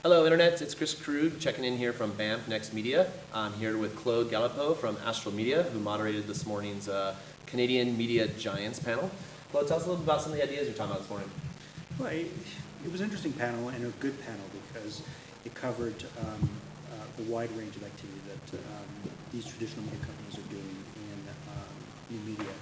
Hello, Internet. It's Kris Krug checking in here from BAMF nextMEDIA. I'm here with Claude Galipeau from Astral Media, who moderated this morning's Canadian Media Giants panel. Claude, tell us a little bit about some of the ideas you're talking about this morning. Well, it was an interesting panel and a good panel because it covered the wide range of activity that these traditional media companies are doing in new media.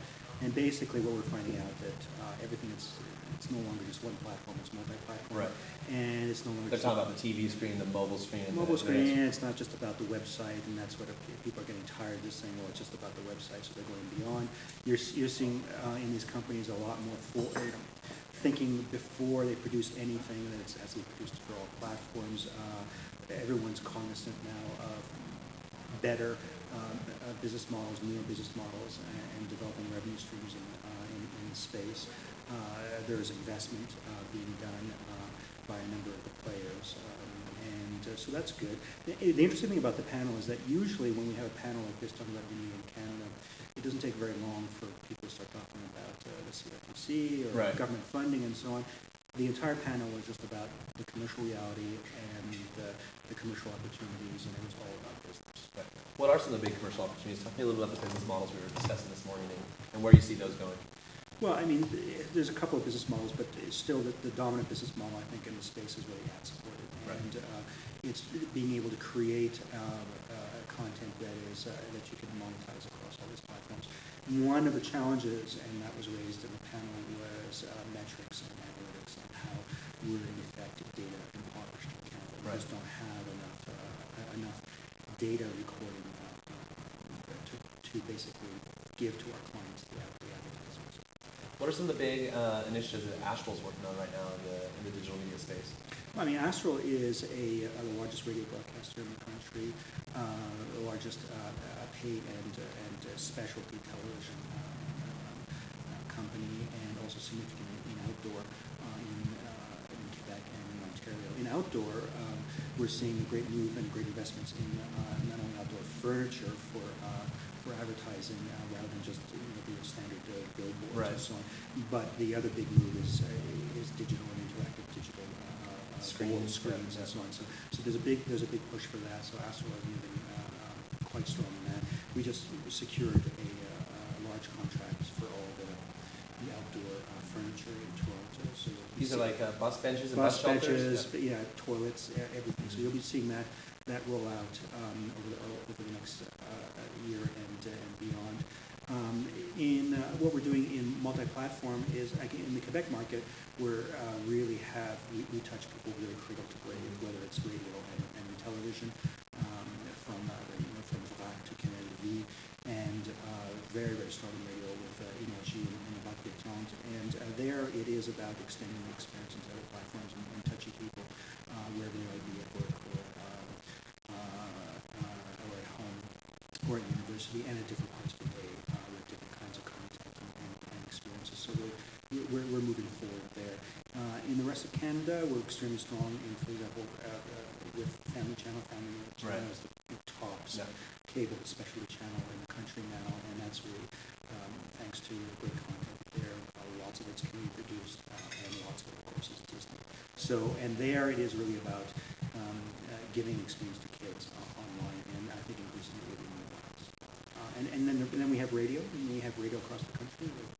And basically what we're finding out that everything it's no longer just one platform, it's multi-platform. Right. And it's no longer They're talking about the TV screen, the mobile screen. Mobile screen, it's not just about the website, and that's what people are getting tired of just saying, well, it's just about the website, so they're going beyond. You're seeing in these companies a lot more thinking before they produce anything, that it has to be produced for all platforms. Everyone's cognizant now of better business models, newer business models, and developing revenue streams in space. There's investment being done by a number of the players, so that's good. The interesting thing about the panel is that usually when we have a panel like this talking about media in Canada, it doesn't take very long for people to start talking about the CFTC or Right. government funding and so on. The entire panel was just about the commercial reality and the commercial opportunities, and it was all about business. Right. What are some of the big commercial opportunities? Talk to me a little about the business models we were discussing this morning and where you see those going. Well, I mean, there's a couple of business models, but it's still the dominant business model, I think, in the space is really ad-supported. Right. And it's being able to create content that you can monetize across all these platforms. One of the challenges, and that was raised in the panel, was metrics and analytics and how we're in effect data impoverished in Canada. We Right. just don't have enough data recording to basically give to our clients the advertisements. What are some of the big initiatives that Astral's working on right now in the digital media space? I mean, Astral is the largest radio broadcaster in the country, the largest paid and specialty television company, and also significant in outdoor in Quebec and in Ontario. In outdoor, we're seeing a great move and great investments in not only outdoor furniture for advertising rather than just the standard billboards Right. and so on. But the other big move is digital and interactive digital screens Yeah. and so on. So there's a big push for that. So Astral is moving quite strong in that. We just secured a large contract for all the outdoor furniture in Toronto. So These are like bus benches and bus shelters? benches, yeah, toilets, everything. So you'll be seeing that roll out over the next year and beyond. In what we're doing in multi-platform is, again, in the Quebec market, we're we touch people really cradle to grave, whether it's radio and television, from VAC to Canada V, and very, very strong in radio with Energy and the Bac Détente. And there it is about extending the experience into other platforms and touching people wherever they might be at work or at home or at university and at different parts of the day with different kinds of content and experiences. So we're moving forward there. In the rest of Canada, we're extremely strong in, for example, with Family Channel. Family Channel Right. is the top Yeah. cable specialty channel in the country now, and that's really thanks to great content there. Lots of it's Canadian produced, and lots of it, of course, is Disney. So, and there it is really about giving experience to kids online, and I think increasingly it will be mobile. And then we have radio, and we have radio across the country with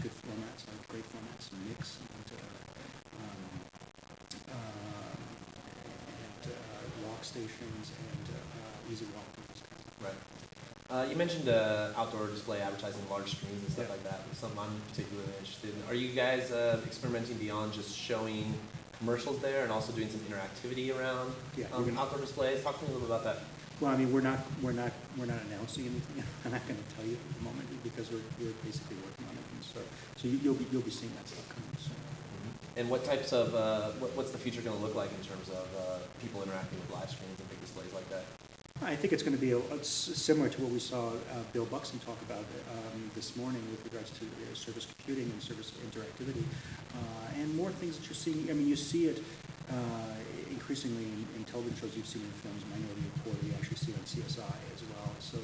good formats, like great formats, Mix, and rock stations, and Easy Walk, and those kinds of things. Right. You mentioned outdoor display advertising, large screens and stuff Yeah. like that. It's something I'm particularly interested in. Are you guys experimenting beyond just showing commercials there and also doing some interactivity around Yeah, outdoor displays? Talk to me a little bit about that. Well, I mean, we're not announcing anything. I'm not going to tell you at the moment because we're basically working on it, and so you'll be seeing that stuff coming soon. Mm-hmm. And what types of what's the future going to look like in terms of people interacting with live streams and big displays like that? I think it's going to be similar to what we saw Bill Buxton talk about this morning with regards to service computing and service interactivity, and more things that you're seeing. I mean, you see it increasingly in television shows. You've seen in films, Minority Report. You actually see it on CSI as well. So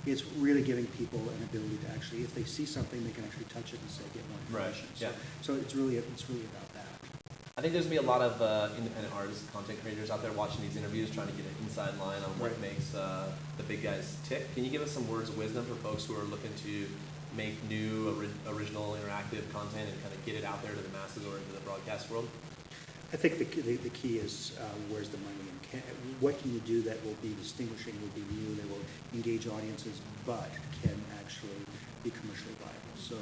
it's really giving people an ability to actually, if they see something, they can actually touch it and say, get more information. Right. Yeah. So it's really about that. I think there's going to be a lot of independent artists, content creators out there watching these interviews, trying to get an inside line on what makes the big guys tick. Can you give us some words of wisdom for folks who are looking to make new, original, interactive content and kind of get it out there to the masses or into the broadcast world? I think the key is where's the money and what can you do that will be distinguishing, will be new, that will engage audiences, but can actually be commercially viable. So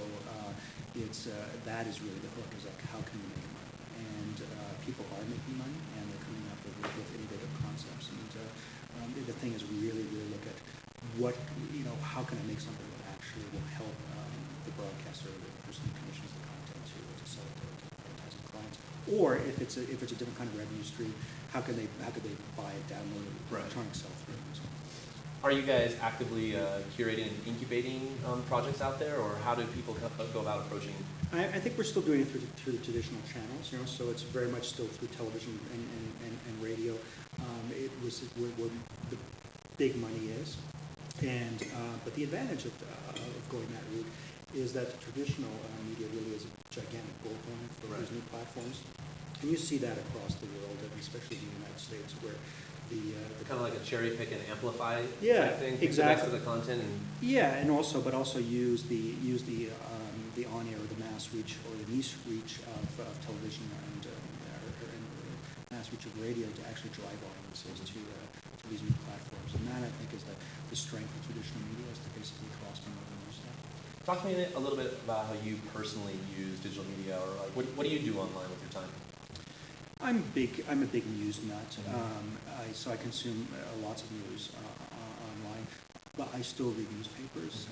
that is really the hook, is like how can you make money? And people are making money, and they're coming up with innovative concepts. And the thing is really look at how can I make something that actually will help the broadcaster or the person who commissions the content to sell it to advertising clients. Or if it's a different kind of revenue stream, how could they buy it, download it, electronic sell-through, and so on. Are you guys actively curating and incubating projects out there, or how do people go about approaching? I think we're still doing it through traditional channels, so it's very much still through television and radio. Where the big money is, but the advantage of going that route is that the traditional media really is a gigantic bullhorn for these new platforms, and you see that across the world, and especially in the United States, where the kind of like a cherry pick and amplify type thing. Exactly. The content and but also use the on air or the mass reach or the niche reach of television and mass reach of radio to actually drive audiences to these new platforms. And that, I think, is the strength of traditional media, is to basically cross them over new stuff. Talk to me a little bit about how you personally use digital media, or like what do you do online with your time? I'm a big news nut, so I consume lots of news online, but I still read newspapers.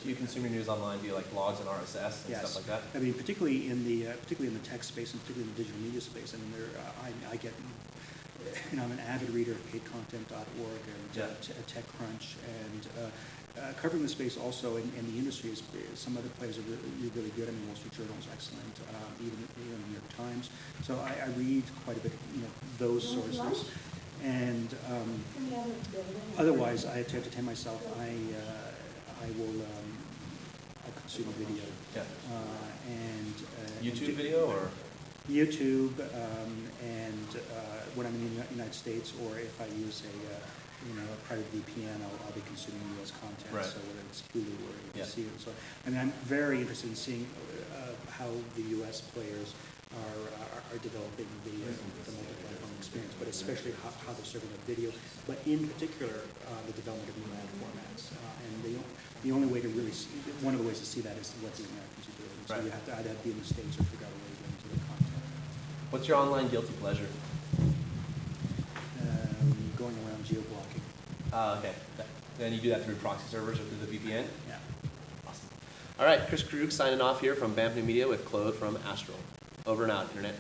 Do you consume your news online via like blogs and RSS and stuff like that? I mean, particularly in the tech space and particularly in the digital media space. I mean, I get, I'm an avid reader of paidcontent.org and TechCrunch, and covering the space also in the industry is some other players are really good. I mean, Wall Street Journal is excellent, even the New York Times. So I read quite a bit, those sources. And otherwise, I have to entertain myself. I'll consume a video. And YouTube video or? YouTube, and when I'm in the United States, or if I use a private VPN, I'll be consuming U.S. content. Right. So whether it's Hulu or ABC, and so I mean, I'm very interested in seeing how the U.S. players are developing the multi-platform experience, but especially how they're serving up video, but in particular the development of new ad formats. And the only way to really see, one of the ways to see that is what the Americans are doing. So you have to either be in the States or figure out a way to get into the content. What's your online guilty pleasure? Going around geo-blocking. Okay. Then you do that through proxy servers or through the VPN? Yeah. Awesome. All right, Kris Krug signing off here from BAMF New Media with Claude from Astral. Over and out, Internet.